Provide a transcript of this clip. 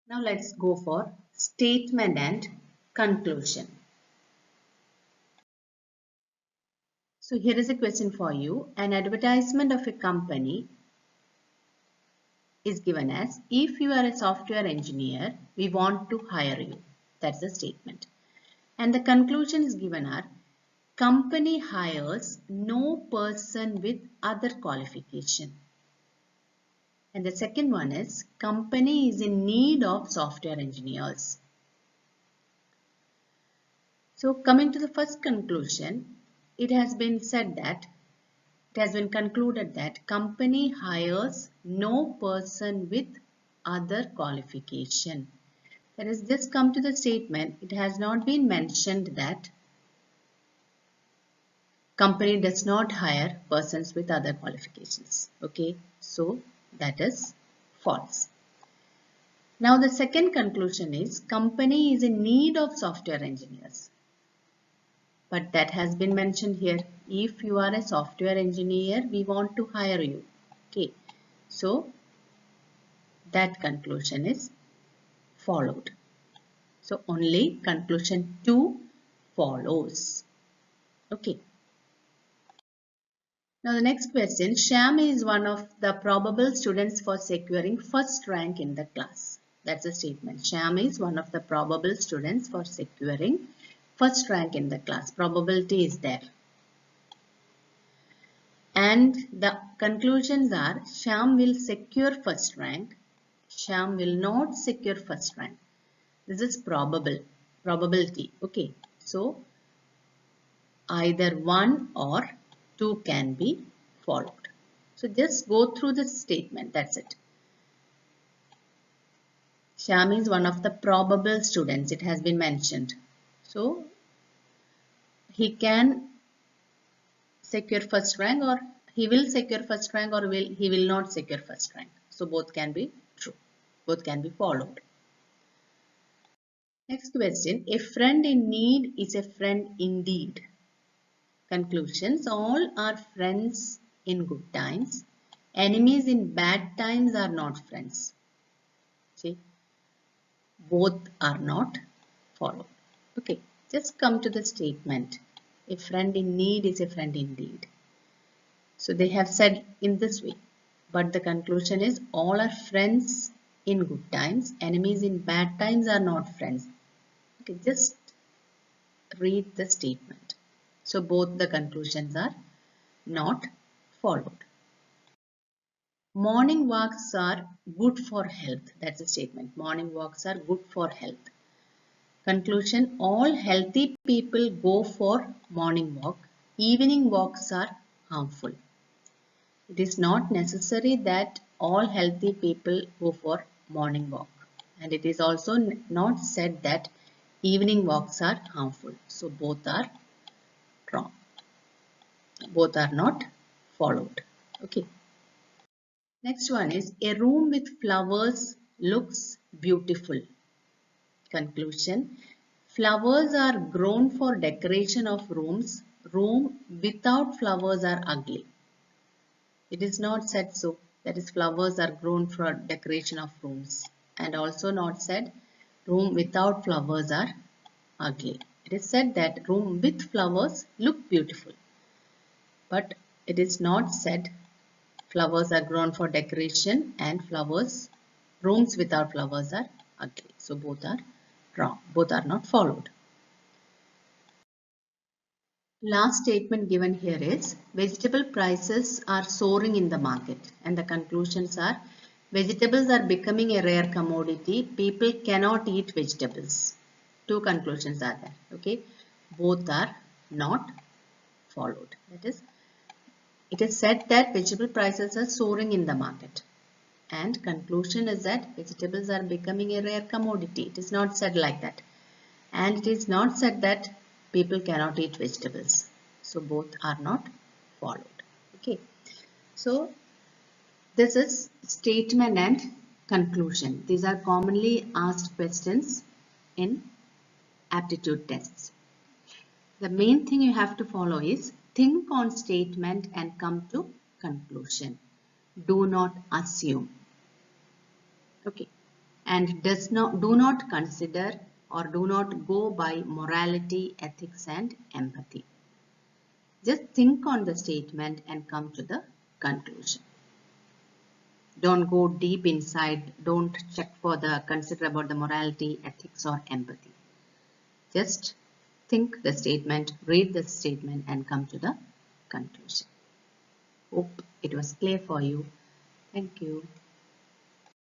Now let's go for statement and conclusion. So here is a question for you. An advertisement of a company is given as, if you are a software engineer, we want to hire you. That's the statement. And the conclusion is given are, company hires no person with other qualification. And the second one is, company is in need of software engineers. So coming to the first conclusion, it has been concluded that company hires no person with other qualification. That is, just come to the statement, it has not been mentioned that company does not hire persons with other qualifications. Okay, so that is false. Now the second conclusion is, company is in need of software engineers. But that has been mentioned here. If you are a software engineer, we want to hire you. Okay, so that conclusion is followed. So only conclusion 2 follows. Okay. Now the next question, Shyam is one of the probable students for securing first rank in the class. That's a statement. Shyam is one of the probable students for securing first rank in the class. Probability is there. And the conclusions are, Shyam will secure first rank. Shyam will not secure first rank. This is probability. Okay. So either 1 or 2 can be followed. So just go through the statement. That's it. Shyam is one of the probable students. It has been mentioned. So he can secure first rank, or he will secure first rank, or he will not secure first rank. So both can be true. Both can be followed. Next question. A friend in need is a friend indeed. Conclusions. All are friends in good times. Enemies in bad times are not friends. See, both are not followed. Okay, just come to the statement. A friend in need is a friend indeed. So they have said in this way, but the conclusion is, all are friends in good times. Enemies in bad times are not friends. Okay, just read the statement. So both the conclusions are not followed. Morning walks are good for health. That's a statement. Morning walks are good for health. Conclusion, all healthy people go for morning walk. Evening walks are harmful. It is not necessary that all healthy people go for morning walk. And it is also not said that evening walks are harmful. So both are wrong. Both are not followed. Okay. Next one is, a room with flowers looks beautiful. Conclusion, flowers are grown for decoration of rooms. Room without flowers are ugly. It is not said so. That is, flowers are grown for decoration of rooms. And also not said room without flowers are ugly. It is said that room with flowers look beautiful. But it is not said flowers are grown for decoration and rooms without flowers are ugly. So both are wrong. Both are not followed. Last statement given here is, vegetable prices are soaring in the market, and the conclusions are, vegetables are becoming a rare commodity. People cannot eat vegetables. Two conclusions are there. Okay, both are not followed. That is, it is said that vegetable prices are soaring in the market, and conclusion is that vegetables are becoming a rare commodity. It is not said like that, and it is not said that people cannot eat vegetables. So both are not followed. Okay, so this is statement and conclusion. These are commonly asked questions in aptitude tests. The main thing you have to follow is, think on statement and come to conclusion. Do not assume. Okay, and do not consider or do not go by morality, ethics and empathy. Just think on the statement and come to the conclusion. Don't go deep inside. Don't consider about the morality, ethics or empathy. Just think the statement, read the statement and come to the conclusion. Hope it was clear for you. Thank you.